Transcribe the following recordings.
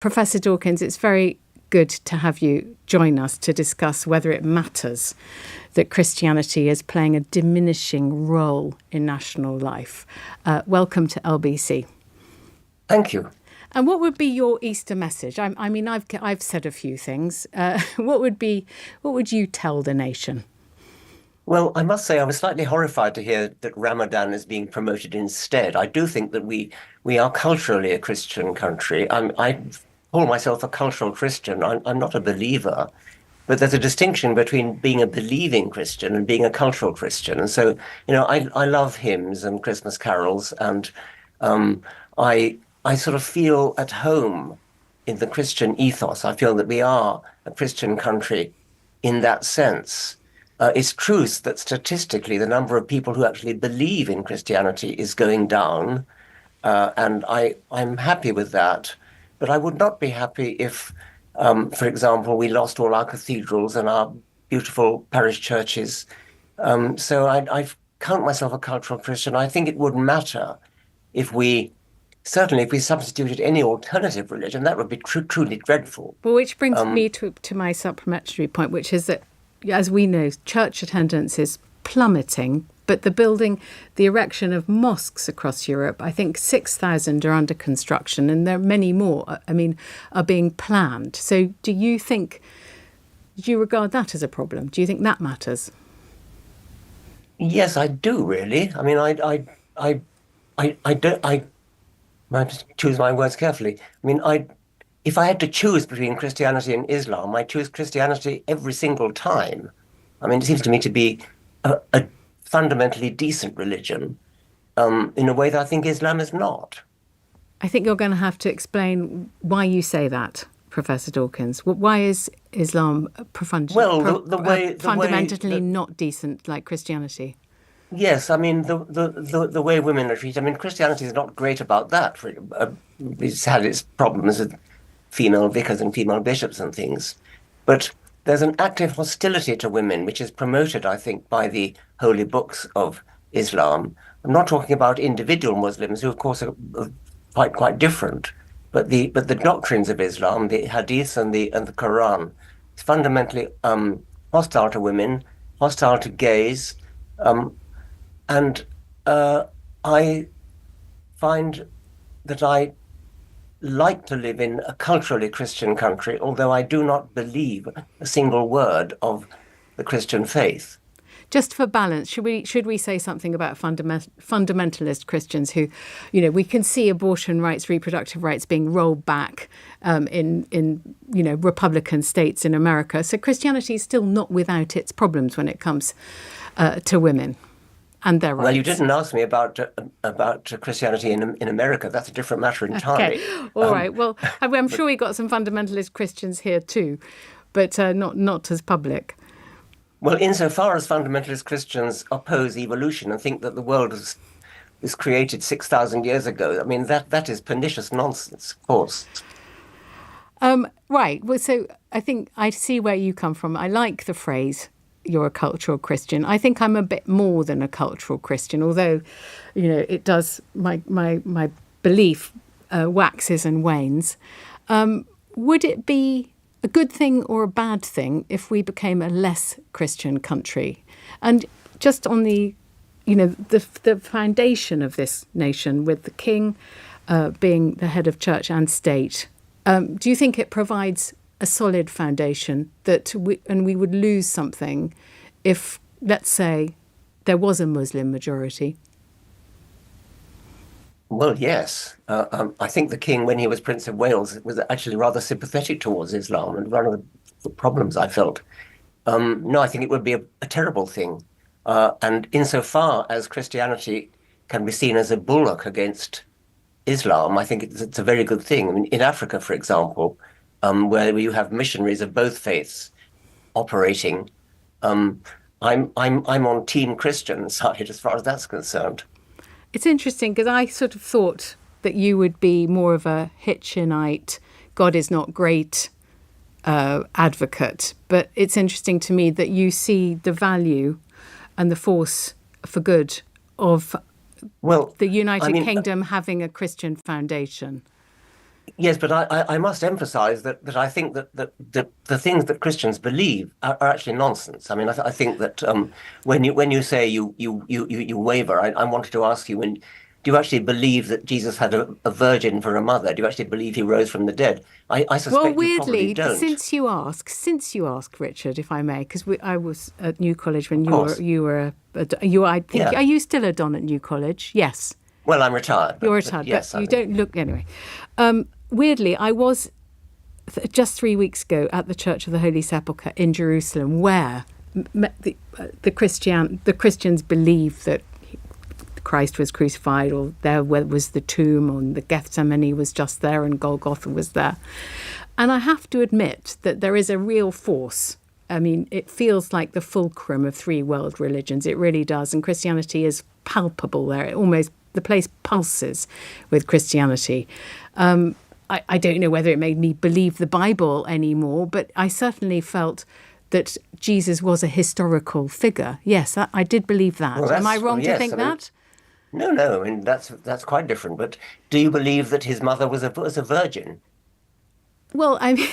Professor Dawkins, it's very good to have you join us to discuss whether it matters that Christianity is playing a diminishing role in national life. Welcome to LBC. Thank you. And what would be your Easter message? I mean, I've said a few things. What would you tell the nation? Well, I must say I was slightly horrified to hear that Ramadan is being promoted instead. I do think that we are culturally a Christian country. I call myself a cultural Christian. I'm not a believer, but there's a distinction between being a believing Christian and being a cultural Christian. And so, I love hymns and Christmas carols, and I sort of feel at home in the Christian ethos. I feel that we are a Christian country in that sense. It's true that statistically the number of people who actually believe in Christianity is going down, and I'm happy with that. But I would not be happy if, for example, we lost all our cathedrals and our beautiful parish churches. So I count myself a cultural Christian. I think it would matter if we substituted any alternative religion. That would be truly dreadful. Well, which brings me to my supplementary point, which is that, as we know, church attendance is plummeting, but the erection of mosques across Europe, I think 6,000 are under construction, and there are many more, are being planned. So do you regard that as a problem? Do you think that matters? Yes, I do, really. I mean, I might choose my words carefully. I mean, if I had to choose between Christianity and Islam, I choose Christianity every single time. I mean, it seems to me to be a fundamentally decent religion in a way that I think Islam is not. I think you're going to have to explain why you say that, Professor Dawkins. Why is Islam fundamentally not decent like Christianity? Yes, I mean, the way women are treated. I mean, Christianity is not great about that. It's had its problems with female vicars and female bishops and things. But there's an active hostility to women, which is promoted, I think, by the holy books of Islam. I'm not talking about individual Muslims, who, of course, are quite different. But the doctrines of Islam, the Hadith and the Quran, is fundamentally hostile to women, hostile to gays. And I find that I like to live in a culturally Christian country, although I do not believe a single word of the Christian faith. Just for balance, should we say something about fundamentalist Christians who, we can see abortion rights, reproductive rights being rolled back in Republican states in America. So Christianity is still not without its problems when it comes to women and their rights. Well, you didn't ask me about Christianity in America. That's a different matter entirely. Okay, all right. Well, I'm sure we got some fundamentalist Christians here too, but not as public. Well, insofar as fundamentalist Christians oppose evolution and think that the world was created 6,000 years ago, I mean, that is pernicious nonsense, of course. Right. Well, so I think I see where you come from. I like the phrase, you're a cultural Christian. I think I'm a bit more than a cultural Christian, although, it does, my belief waxes and wanes. Would it be a good thing or a bad thing if we became a less Christian country? And just on the foundation of this nation, with the king being the head of church and state, do you think it provides a solid foundation that we would lose something if, let's say, there was a Muslim majority? Well, yes. I think the king, when he was Prince of Wales, was actually rather sympathetic towards Islam, and one of the problems I felt. No, I think it would be a terrible thing. And insofar as Christianity can be seen as a bulwark against Islam, I think it's a very good thing. I mean, in Africa, for example, where you have missionaries of both faiths operating, I'm on Team Christian side as far as that's concerned. It's interesting because I sort of thought that you would be more of a Hitchinite, God is not great advocate. But it's interesting to me that you see the value and the force for good of the United Kingdom having a Christian foundation. Yes, but I must emphasize that I think that the things that Christians believe are actually nonsense. I mean, I think that when you say you waver, I wanted to ask you, when do you actually believe that Jesus had a virgin for a mother? Do you actually believe he rose from the dead? I Well, suspect you probably weirdly, don't. since you ask, Richard, if I may, because I was at New College when Of course. I think, Yeah. are you still a don at New College? Yes, Well, I'm retired, you're but retired, but yes, I you mean, don't look anyway. Weirdly, I was just 3 weeks ago at the Church of the Holy Sepulchre in Jerusalem, where the Christians believe that Christ was crucified, or there was the tomb, and the Gethsemane was just there, and Golgotha was there. And I have to admit that there is a real force. I mean, it feels like the fulcrum of three world religions. It really does. And Christianity is palpable there. The place pulses with Christianity. I don't know whether it made me believe the Bible anymore, but I certainly felt that Jesus was a historical figure. Yes, I did believe that. well, Am I that's well, wrong to yes. think I mean, that? no. I mean, that's quite different. But do you believe that his mother was a virgin? Well, I mean,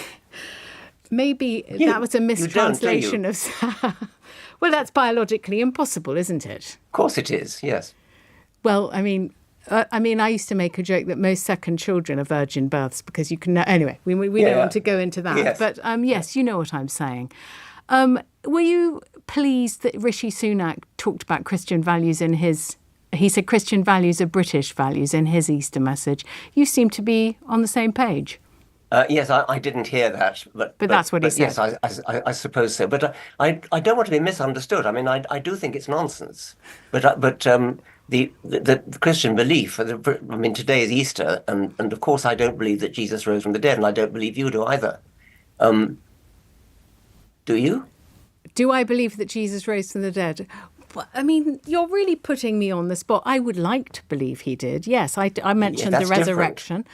maybe that was a You don't, do you? mistranslation of. Well, that's biologically impossible, isn't it? Of course it is. Yes. Well, I used to make a joke that most second children are virgin births because you can. Anyway, we don't Yeah. want to go into that. Yes. But yes, you know what I'm saying. Were you pleased that Rishi Sunak talked about Christian values in his? He said Christian values are British values in his Easter message. You seem to be on the same page. Yes, I didn't hear that, But that's what he yes, said. I suppose so. But I don't want to be misunderstood. I mean, I do think it's nonsense. But the Christian belief. I mean, today is Easter, and of course I don't believe that Jesus rose from the dead, and I don't believe you do either. Um, do you? Do I believe that Jesus rose from the dead? Well, I mean, you're really putting me on the spot. I would like to believe he did. Yes, I Yeah, mentioned the that's different. resurrection.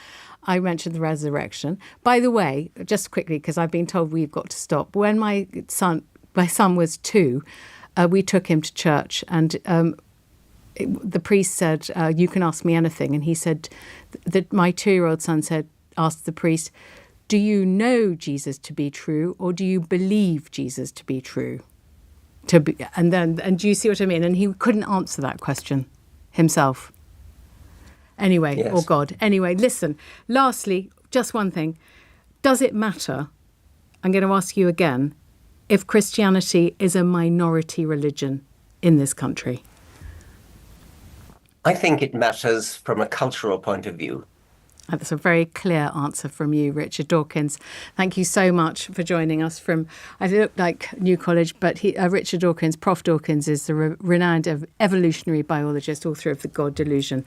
I mentioned the resurrection. By the way, just quickly, because I've been told we've got to stop. When my son was 2, we took him to church, and the priest said, "You can ask me anything." And he said that my 2-year-old son asked the priest, "Do you know Jesus to be true, or do you believe Jesus to be true?" And do you see what I mean? And he couldn't answer that question himself. Anyway, or Yes. God. Anyway, listen. Lastly, just one thing. Does it matter? I'm going to ask you again if Christianity is a minority religion in this country. I think it matters from a cultural point of view. That's a very clear answer from you, Richard Dawkins. Thank you so much for joining us from, I look like New College, but Richard Dawkins, Prof. Dawkins, is the renowned evolutionary biologist, author of The God Delusion.